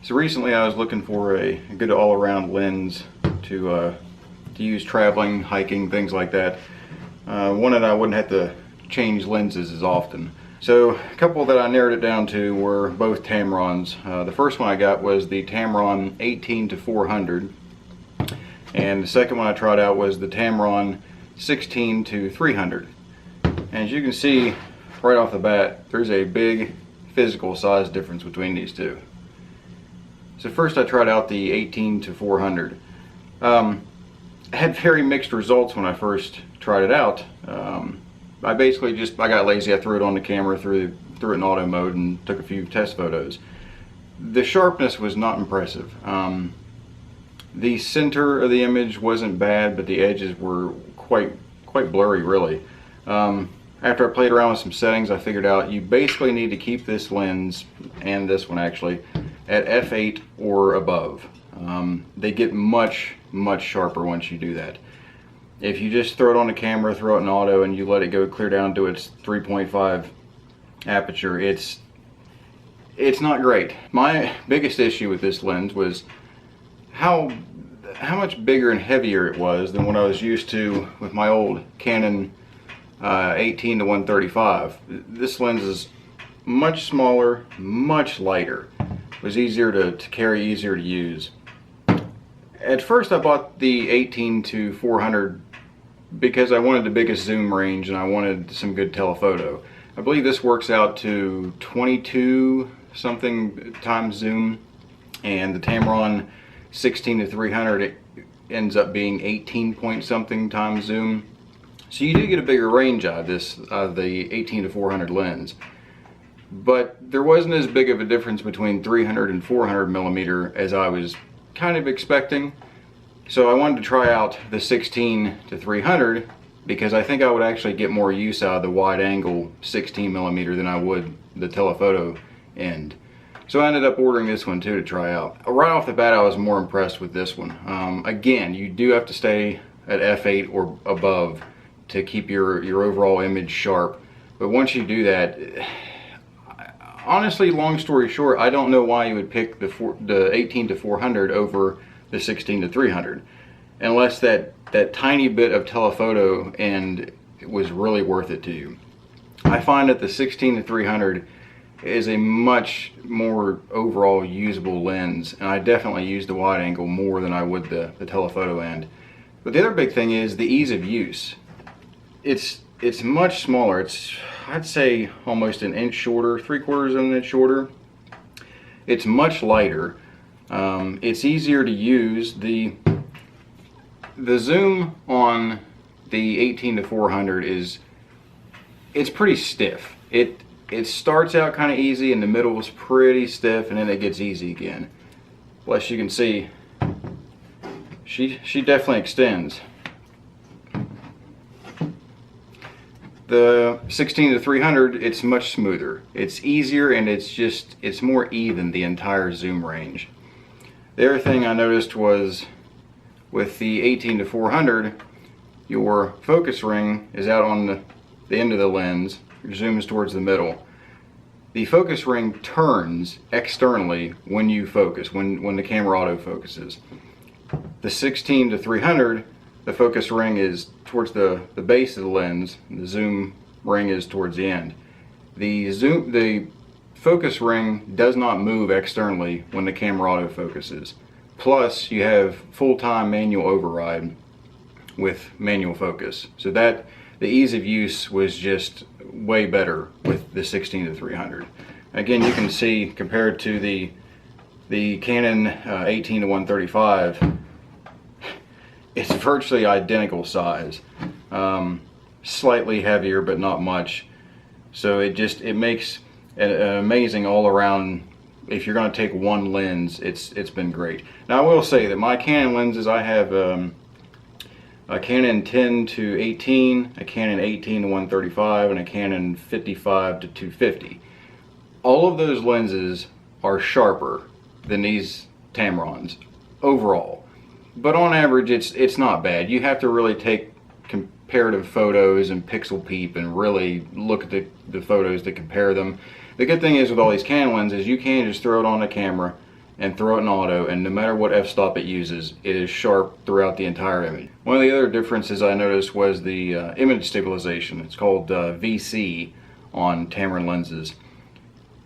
So recently I was looking for a good all-around lens to use traveling, hiking, things like that. One that I wouldn't have to change lenses as often. So a couple that I narrowed it down to were both Tamrons. The first one I got was the Tamron 18-400, and the second one I tried out was the Tamron 16-300. And as you can see right off the bat, there's a big physical size difference between these two. So first I tried out the 18-400. I had very mixed results when I first tried it out. I basically I got lazy. I threw it on the camera, threw it in auto mode, and took a few test photos. The sharpness was not impressive. The center of the image wasn't bad, but the edges were quite blurry, really. After I played around with some settings, I figured out you basically need to keep this lens, and this one actually, at f8 or above. They get much sharper once you do that. If you just throw it on the camera, throw it in auto, and you let it go clear down to its 3.5 aperture, it's not great. My biggest issue with this lens was how much bigger and heavier it was than what I was used to with my old Canon 18-135. This lens is much smaller, much lighter. It was easier to carry, easier to use. At first I bought the 18-400 because I wanted the biggest zoom range and I wanted some good telephoto. I believe this works out to 22 something times zoom, and the Tamron 16-300 it ends up being 18 point something times zoom. So you do get a bigger range out of this, the 18-400 lens. But there wasn't as big of a difference between 300 and 400 millimeter as I was kind of expecting. So I wanted to try out the 16-300 because I think I would actually get more use out of the wide angle 16 millimeter than I would the telephoto end. So I ended up ordering this one too to try out. Right off the bat I was more impressed with this one. Again, you do have to stay at f8 or above to keep your overall image sharp. But once you do that, honestly, long story short, I don't know why you would pick the 18-400 over the 16-300, unless that tiny bit of telephoto and it was really worth it to you. I find that the 16-300 is a much more overall usable lens, and I definitely use the wide angle more than I would the telephoto end. But the other big thing is the ease of use. It's much smaller. It's, I'd say, almost an inch shorter, 3/4 of an inch shorter. It's much lighter. It's easier to use. The zoom on the 18-400 it's pretty stiff. It starts out kind of easy, in the middle is pretty stiff, and then it gets easy again. Plus, you can see she definitely extends. The 16-300, it's much smoother. It's easier, and it's more even the entire zoom range. The other thing I noticed was with the 18-400, your focus ring is out on the end of the lens. Your zoom is towards the middle. The focus ring turns externally when you focus, when the camera autofocuses. The 16-300, the focus ring is towards the base of the lens, and the zoom ring is towards the end. The focus ring does not move externally when the camera autofocuses. Plus, you have full-time manual override with manual focus. So that the ease of use was just way better with the 16-300. Again, you can see compared to the Canon 18-135, it's virtually identical size. Slightly heavier, but not much. So it makes an amazing all-around. If you're going to take one lens, it's been great. Now I will say that my Canon lenses, I have a Canon 10-18, a Canon 18-135, and a Canon 55-250. All of those lenses are sharper than these Tamrons overall, but on average it's not bad. You have to really take comparative photos and pixel peep and really look at the photos to compare them. The good thing is with all these Canon lenses, you can just throw it on the camera and throw it in auto, and no matter what f-stop it uses, it is sharp throughout the entire image. One of the other differences I noticed was the image stabilization. It's called VC on Tamron lenses.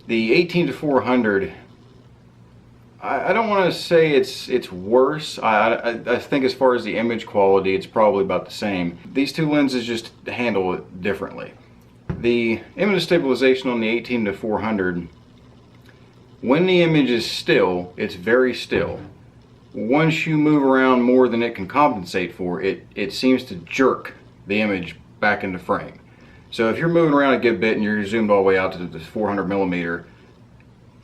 The 18-400, I don't want to say it's worse. I think as far as the image quality, it's probably about the same. These two lenses just handle it differently. The image stabilization on the 18-400, when the image is still, it's very still. Once you move around more than it can compensate for, it seems to jerk the image back into frame. So if you're moving around a good bit and you're zoomed all the way out to the 400mm,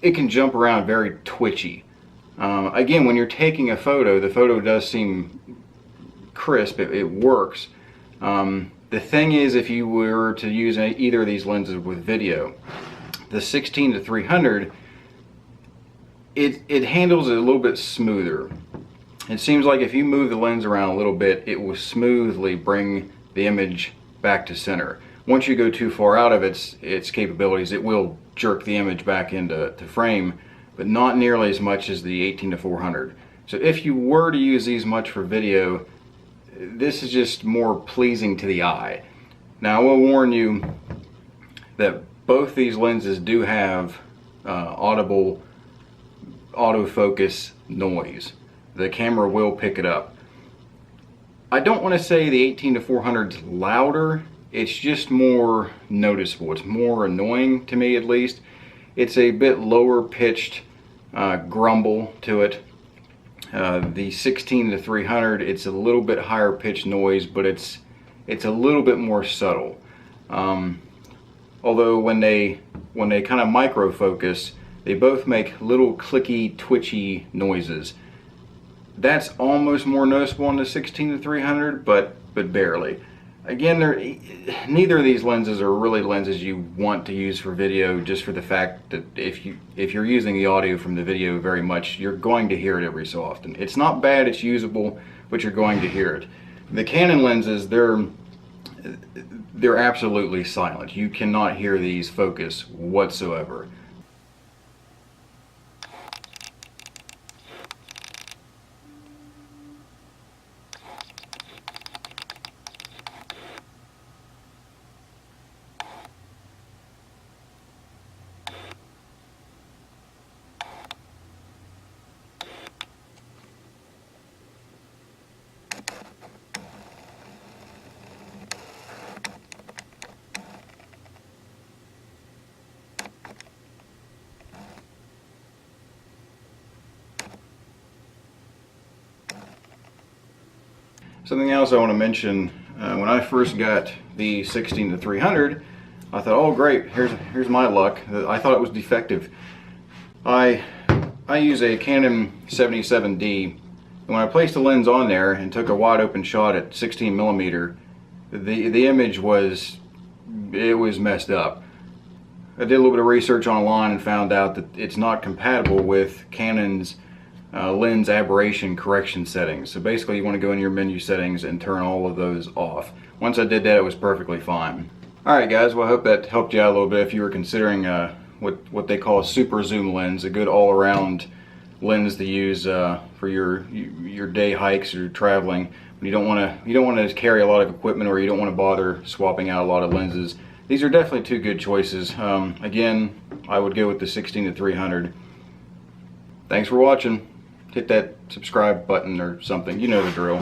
it can jump around very twitchy. Again, when you're taking a photo, the photo does seem crisp, it works. The thing is, if you were to use either of these lenses with video, the 16-300, it handles it a little bit smoother. It seems like if you move the lens around a little bit, it will smoothly bring the image back to center. Once you go too far out of its capabilities, it will jerk the image back into frame, but not nearly as much as the 18-400. So if you were to use these much for video, this is just more pleasing to the eye. Now I will warn you that both these lenses do have Audible autofocus noise. The camera will pick it up. I don't want to say the 18-400 is louder, it's just more noticeable. It's more annoying to me, at least. It's a bit lower pitched grumble to it. The 16-300, it's a little bit higher pitched noise, but it's a little bit more subtle. Although when they kind of micro focus, they both make little clicky, twitchy noises. That's almost more noticeable on the 16-300, but barely. Again, neither of these lenses are really lenses you want to use for video, just for the fact that if you're using the audio from the video very much, you're going to hear it every so often. It's not bad, it's usable, but you're going to hear it. The Canon lenses, they're absolutely silent. You cannot hear these focus whatsoever. Something else I want to mention, when I first got the 16-300, I thought, oh great, here's my luck. I thought it was defective. I use a Canon 77D, and when I placed the lens on there and took a wide open shot at 16mm, the image was messed up. I did a little bit of research online and found out that it's not compatible with Canon's lens aberration correction settings. So basically you want to go in your menu settings and turn all of those off. Once I did that, it was perfectly fine. Alright guys, well I hope that helped you out a little bit if you were considering what they call a super zoom lens, a good all-around lens to use for your day hikes or traveling. When you don't want to carry a lot of equipment, or you don't want to bother swapping out a lot of lenses. These are definitely two good choices. Again, I would go with the 16-300. Thanks for watching. Hit that subscribe button or something. You know the drill.